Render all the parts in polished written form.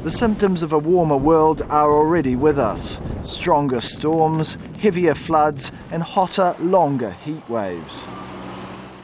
The symptoms of a warmer world are already with us. Stronger storms, heavier floods and hotter, longer heat waves.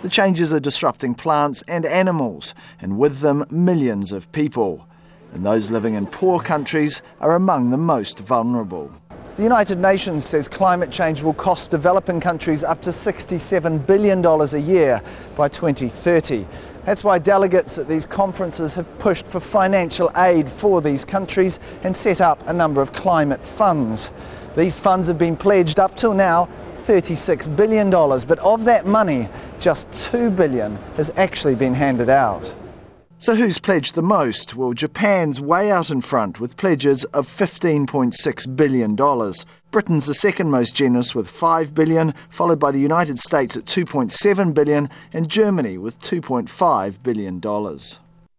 The changes are disrupting plants and animals, and with them millions of people. And those living in poor countries are among the most vulnerable. The United Nations says climate change will cost developing countries up to $67 billion a year by 2030. That's why delegates at these conferences have pushed for financial aid for these countries and set up a number of climate funds. These funds have been pledged up till now $36 billion, but of that money, just $2 billion has actually been handed out. So who's pledged the most? Well, Japan's way out in front with pledges of $15.6 billion. Britain's the second most generous with $5 billion, followed by the United States at $2.7 billion and Germany with $2.5 billion.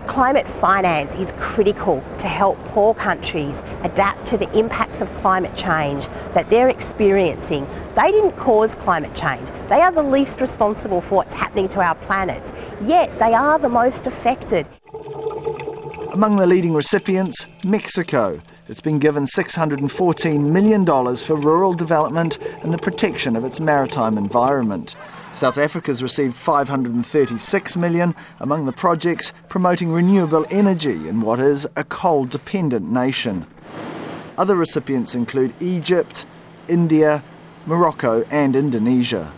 Climate finance is critical to help poor countries adapt to the impacts of climate change that they're experiencing. They didn't cause climate change. They are the least responsible for what's happening to our planet, yet they are the most affected. Among the leading recipients, Mexico. It's been given $614 million for rural development and the protection of its maritime environment. South Africa's received $536 million among the projects promoting renewable energy in what is a coal-dependent nation. Other recipients include Egypt, India, Morocco and Indonesia.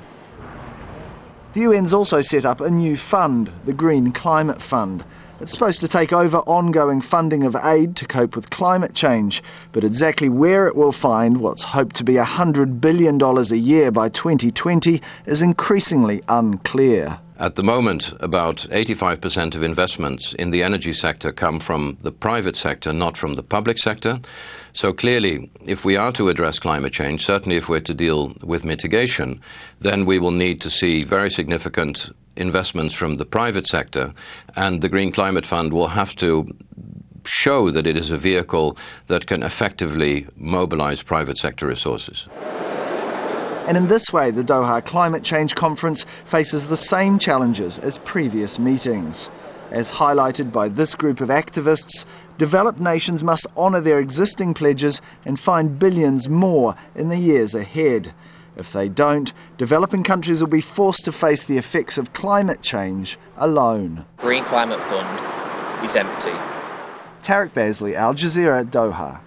The UN's also set up a new fund, the Green Climate Fund. It's supposed to take over ongoing funding of aid to cope with climate change, but exactly where it will find what's hoped to be $100 billion a year by 2020 is increasingly unclear. At the moment, about 85% of investments in the energy sector come from the private sector, not from the public sector. So clearly, if we are to address climate change, certainly if we're to deal with mitigation, then we will need to see very significant investments from the private sector, and the Green Climate Fund will have to show that it is a vehicle that can effectively mobilize private sector resources. And in this way, the Doha Climate Change Conference faces the same challenges as previous meetings. As highlighted by this group of activists, developed nations must honour their existing pledges and find billions more in the years ahead. If they don't, developing countries will be forced to face the effects of climate change alone. Green Climate Fund is empty. Tarek Bazley, Al Jazeera, Doha.